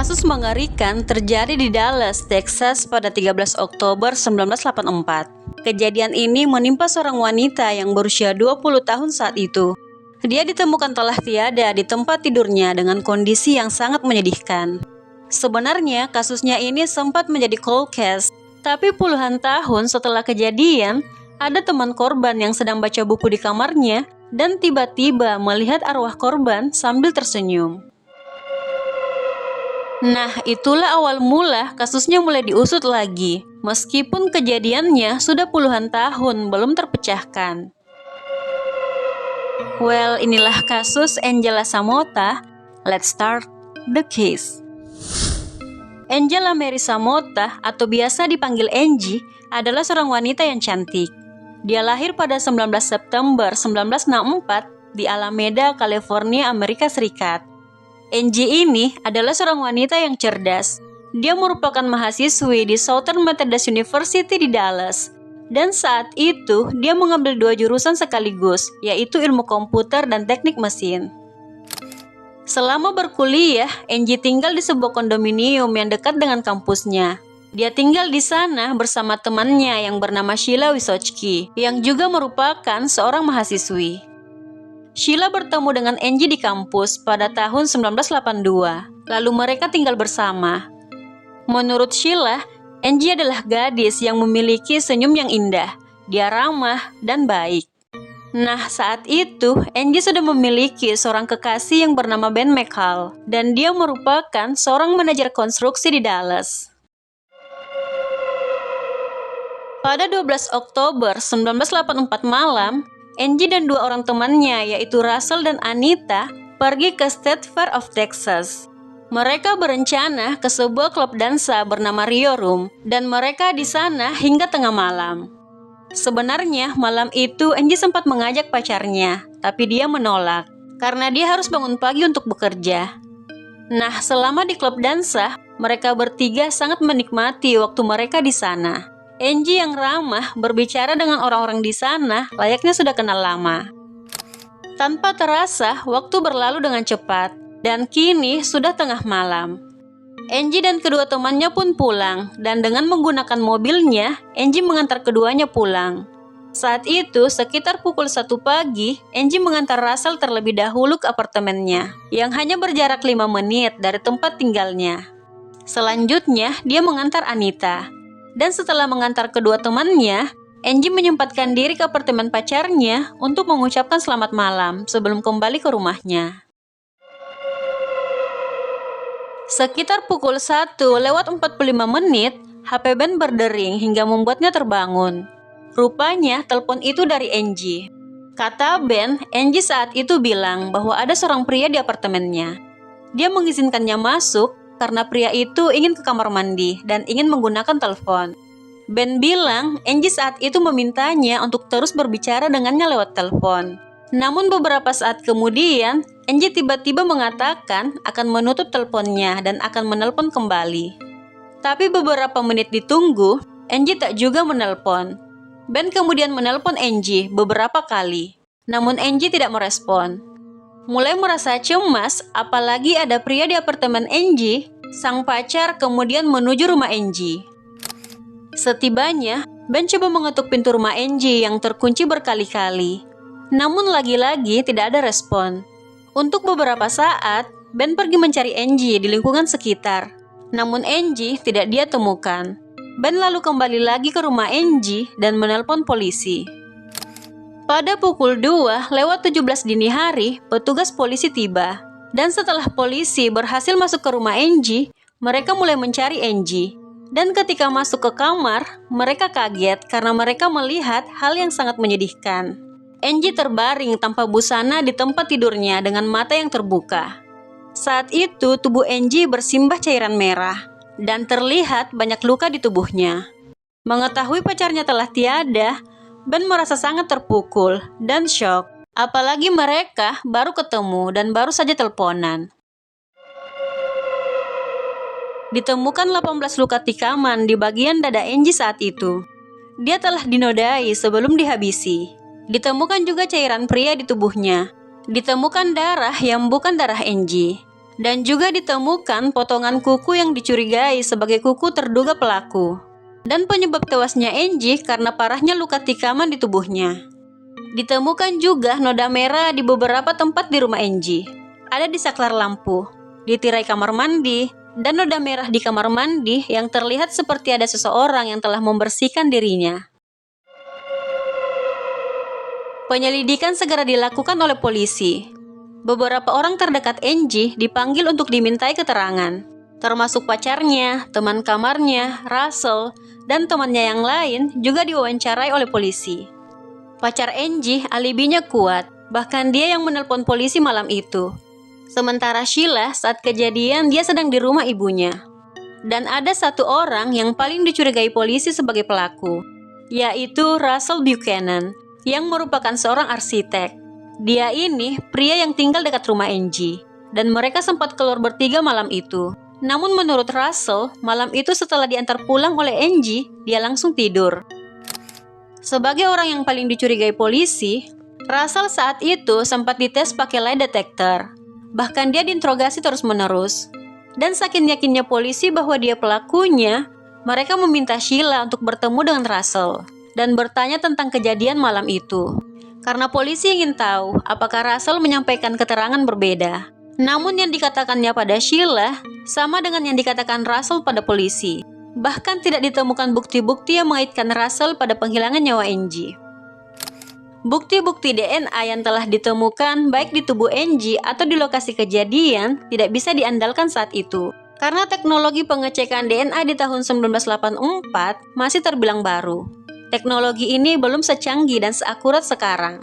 Kasus mengerikan terjadi di Dallas, Texas pada 13 Oktober 1984. Kejadian ini menimpa seorang wanita yang berusia 20 tahun saat itu. Dia ditemukan telah tiada di tempat tidurnya dengan kondisi yang sangat menyedihkan. Sebenarnya kasusnya ini sempat menjadi cold case, tapi puluhan tahun setelah kejadian, ada teman korban yang sedang baca buku di kamarnya dan tiba-tiba melihat arwah korban sambil tersenyum. Nah, itulah awal mula kasusnya mulai diusut lagi, meskipun kejadiannya sudah puluhan tahun belum terpecahkan. Well, inilah kasus Angela Samota. Let's start the case. Angela Mary Samota, atau biasa dipanggil Angie, adalah seorang wanita yang cantik. Dia lahir pada 19 September 1964 di Alameda, California, Amerika Serikat. Angie ini adalah seorang wanita yang cerdas. Dia merupakan mahasiswi di Southern Methodist University di Dallas. Dan saat itu, dia mengambil 2 jurusan sekaligus, yaitu ilmu komputer dan teknik mesin. Selama berkuliah, Angie tinggal di sebuah kondominium yang dekat dengan kampusnya. Dia tinggal di sana bersama temannya yang bernama Sheila Wysotsky, yang juga merupakan seorang mahasiswi. Sheila bertemu dengan Angie di kampus pada tahun 1982, lalu mereka tinggal bersama. Menurut Sheila, Angie adalah gadis yang memiliki senyum yang indah. Dia ramah dan baik. Nah, saat itu, Angie sudah memiliki seorang kekasih yang bernama Ben McCall, dan dia merupakan seorang manajer konstruksi di Dallas. Pada 12 Oktober 1984 malam, Angie dan 2 orang temannya, yaitu Russell dan Anita, pergi ke State Fair of Texas. Mereka berencana ke sebuah klub dansa bernama Rio Room, dan mereka di sana hingga tengah malam. Sebenarnya malam itu Angie sempat mengajak pacarnya, tapi dia menolak karena dia harus bangun pagi untuk bekerja. Nah, selama di klub dansa, mereka bertiga sangat menikmati waktu mereka di sana. Angie yang ramah berbicara dengan orang-orang di sana layaknya sudah kenal lama. Tanpa terasa, waktu berlalu dengan cepat, dan kini sudah tengah malam. Angie dan kedua temannya pun pulang, dan dengan menggunakan mobilnya, Angie mengantar keduanya pulang. Saat itu, sekitar pukul 1 pagi, Angie mengantar Russell terlebih dahulu ke apartemennya, yang hanya berjarak 5 menit dari tempat tinggalnya. Selanjutnya, dia mengantar Anita. Dan setelah mengantar kedua temannya, Angie menyempatkan diri ke apartemen pacarnya untuk mengucapkan selamat malam sebelum kembali ke rumahnya. Sekitar pukul 1:45 menit, HP Ben berdering hingga membuatnya terbangun. Rupanya telepon itu dari Angie. Kata Ben, Angie saat itu bilang bahwa ada seorang pria di apartemennya. Dia mengizinkannya masuk karena pria itu ingin ke kamar mandi dan ingin menggunakan telepon. Ben bilang Angie saat itu memintanya untuk terus berbicara dengannya lewat telepon. Namun beberapa saat kemudian, Angie tiba-tiba mengatakan akan menutup teleponnya dan akan menelpon kembali. Tapi beberapa menit ditunggu, Angie tak juga menelpon. Ben kemudian menelpon Angie beberapa kali, namun Angie tidak merespon. Mulai merasa cemas, apalagi ada pria di apartemen Angie, sang pacar kemudian menuju rumah Angie. Setibanya, Ben coba mengetuk pintu rumah Angie yang terkunci berkali-kali. Namun lagi-lagi tidak ada respon. Untuk beberapa saat, Ben pergi mencari Angie di lingkungan sekitar. Namun Angie tidak dia temukan. Ben lalu kembali lagi ke rumah Angie dan menelpon polisi. Pada pukul 2:17 dini hari, petugas polisi tiba. Dan setelah polisi berhasil masuk ke rumah Angie, mereka mulai mencari Angie. Dan ketika masuk ke kamar, mereka kaget karena mereka melihat hal yang sangat menyedihkan. Angie terbaring tanpa busana di tempat tidurnya dengan mata yang terbuka. Saat itu, tubuh Angie bersimbah cairan merah, dan terlihat banyak luka di tubuhnya. Mengetahui pacarnya telah tiada, Ben merasa sangat terpukul dan syok, apalagi mereka baru ketemu dan baru saja teleponan. Ditemukan 18 luka tikaman di bagian dada Angie saat itu. Dia telah dinodai sebelum dihabisi. Ditemukan juga cairan pria di tubuhnya. Ditemukan darah yang bukan darah Angie. Dan juga ditemukan potongan kuku yang dicurigai sebagai kuku terduga pelaku. Dan penyebab tewasnya Angie karena parahnya luka tikaman di tubuhnya. Ditemukan juga noda merah di beberapa tempat di rumah Angie. Ada di saklar lampu, di tirai kamar mandi, dan noda merah di kamar mandi yang terlihat seperti ada seseorang yang telah membersihkan dirinya. Penyelidikan segera dilakukan oleh polisi. Beberapa orang terdekat Angie dipanggil untuk dimintai keterangan, termasuk pacarnya, teman kamarnya, Russell, dan temannya yang lain juga diwawancarai oleh polisi. Pacar Angie alibinya kuat, bahkan dia yang menelpon polisi malam itu. Sementara Sheila saat kejadian dia sedang di rumah ibunya. Dan ada satu orang yang paling dicurigai polisi sebagai pelaku, yaitu Russell Buchanan, yang merupakan seorang arsitek. Dia ini pria yang tinggal dekat rumah Angie, dan mereka sempat keluar bertiga malam itu. Namun menurut Russell, malam itu setelah diantar pulang oleh Angie, dia langsung tidur. Sebagai orang yang paling dicurigai polisi, Russell saat itu sempat dites pakai lie detector. Bahkan dia diinterogasi terus-menerus. Dan saking yakinnya polisi bahwa dia pelakunya, mereka meminta Sheila untuk bertemu dengan Russell dan bertanya tentang kejadian malam itu. Karena polisi ingin tahu apakah Russell menyampaikan keterangan berbeda. Namun yang dikatakannya pada Sheila sama dengan yang dikatakan Russell pada polisi. Bahkan tidak ditemukan bukti-bukti yang mengaitkan Russell pada penghilangan nyawa Angie. Bukti-bukti DNA yang telah ditemukan baik di tubuh Angie atau di lokasi kejadian tidak bisa diandalkan saat itu. Karena teknologi pengecekan DNA di tahun 1984 masih terbilang baru. Teknologi ini belum secanggih dan seakurat sekarang.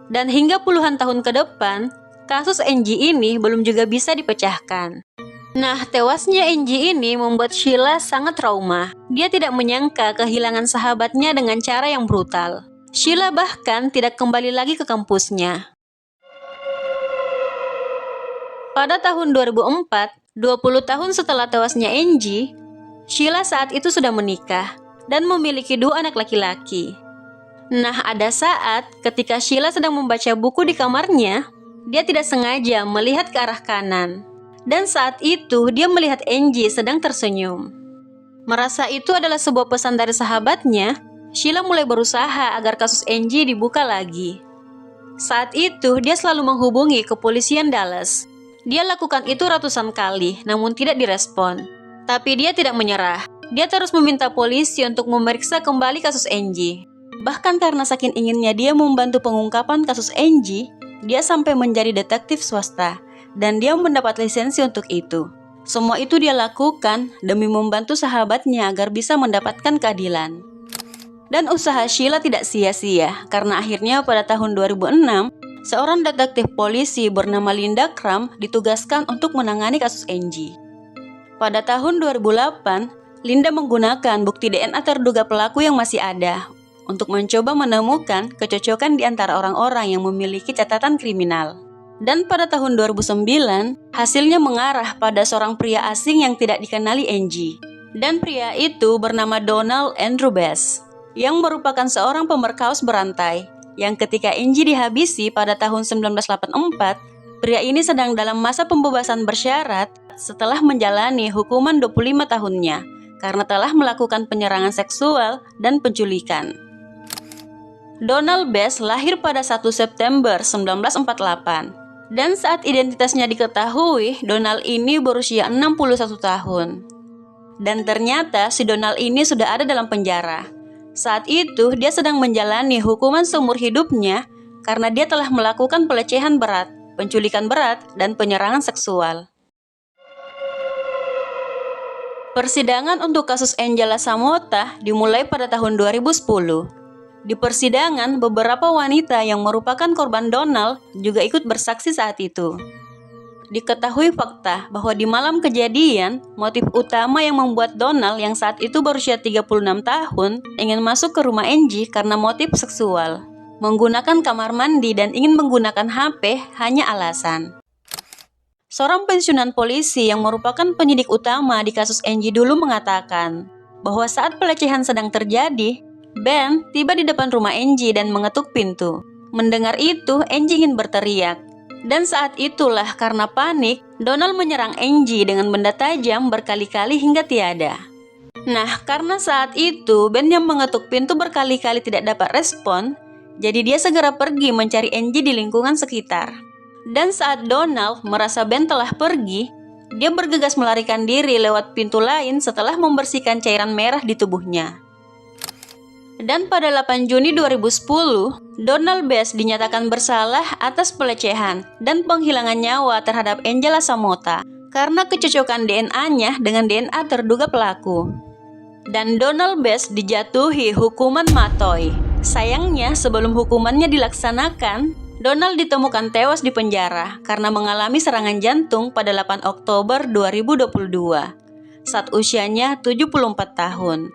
Dan hingga puluhan tahun ke depan, kasus Angie ini belum juga bisa dipecahkan. Nah, tewasnya Angie ini membuat Sheila sangat trauma. Dia tidak menyangka kehilangan sahabatnya dengan cara yang brutal. Sheila bahkan tidak kembali lagi ke kampusnya. Pada tahun 2004, 20 tahun setelah tewasnya Angie, Sheila saat itu sudah menikah dan memiliki 2 anak laki-laki. Nah, ada saat ketika Sheila sedang membaca buku di kamarnya, dia tidak sengaja melihat ke arah kanan. Dan saat itu dia melihat Angie sedang tersenyum. Merasa itu adalah sebuah pesan dari sahabatnya, Sheila mulai berusaha agar kasus Angie dibuka lagi. Saat itu dia selalu menghubungi kepolisian Dallas. Dia lakukan itu ratusan kali, namun tidak direspon. Tapi dia tidak menyerah. Dia terus meminta polisi untuk memeriksa kembali kasus Angie. Bahkan karena saking inginnya dia membantu pengungkapan kasus Angie, dia sampai menjadi detektif swasta, dan dia mendapat lisensi untuk itu. Semua itu dia lakukan demi membantu sahabatnya agar bisa mendapatkan keadilan. Dan usaha Sheila tidak sia-sia, karena akhirnya pada tahun 2006, seorang detektif polisi bernama Linda Crum ditugaskan untuk menangani kasus Angie. Pada tahun 2008, Linda menggunakan bukti DNA terduga pelaku yang masih ada untuk mencoba menemukan kecocokan di antara orang-orang yang memiliki catatan kriminal. Dan pada tahun 2009, hasilnya mengarah pada seorang pria asing yang tidak dikenali Angie. Dan pria itu bernama Donald Andrew Bass, yang merupakan seorang pemerkaus berantai, yang ketika Angie dihabisi pada tahun 1984, pria ini sedang dalam masa pembebasan bersyarat setelah menjalani hukuman 25 tahunnya, karena telah melakukan penyerangan seksual dan penculikan. Donald Bass lahir pada 1 September 1948, dan saat identitasnya diketahui, Donald ini berusia 61 tahun. Dan ternyata si Donald ini sudah ada dalam penjara. Saat itu dia sedang menjalani hukuman seumur hidupnya karena dia telah melakukan pelecehan berat, penculikan berat, dan penyerangan seksual. Persidangan untuk kasus Angela Samota dimulai pada tahun 2010. Di persidangan, beberapa wanita yang merupakan korban Donald juga ikut bersaksi saat itu. Diketahui fakta bahwa di malam kejadian, motif utama yang membuat Donald yang saat itu berusia 36 tahun ingin masuk ke rumah Angie karena motif seksual. Menggunakan kamar mandi dan ingin menggunakan HP hanya alasan. Seorang pensiunan polisi yang merupakan penyidik utama di kasus Angie dulu mengatakan bahwa saat pelecehan sedang terjadi, Ben tiba di depan rumah Angie dan mengetuk pintu. Mendengar itu, Angie ingin berteriak. Dan saat itulah karena panik, Donald menyerang Angie dengan benda tajam berkali-kali hingga tiada. Nah, karena saat itu Ben yang mengetuk pintu berkali-kali tidak dapat respon, jadi dia segera pergi mencari Angie di lingkungan sekitar. Dan saat Donald merasa Ben telah pergi, dia bergegas melarikan diri lewat pintu lain setelah membersihkan cairan merah di tubuhnya. Dan pada 8 Juni 2010, Donald Best dinyatakan bersalah atas pelecehan dan penghilangan nyawa terhadap Angela Samota karena kecocokan DNA-nya dengan DNA terduga pelaku. Dan Donald Best dijatuhi hukuman matoy. Sayangnya, sebelum hukumannya dilaksanakan, Donald ditemukan tewas di penjara karena mengalami serangan jantung pada 8 Oktober 2022 saat usianya 74 tahun.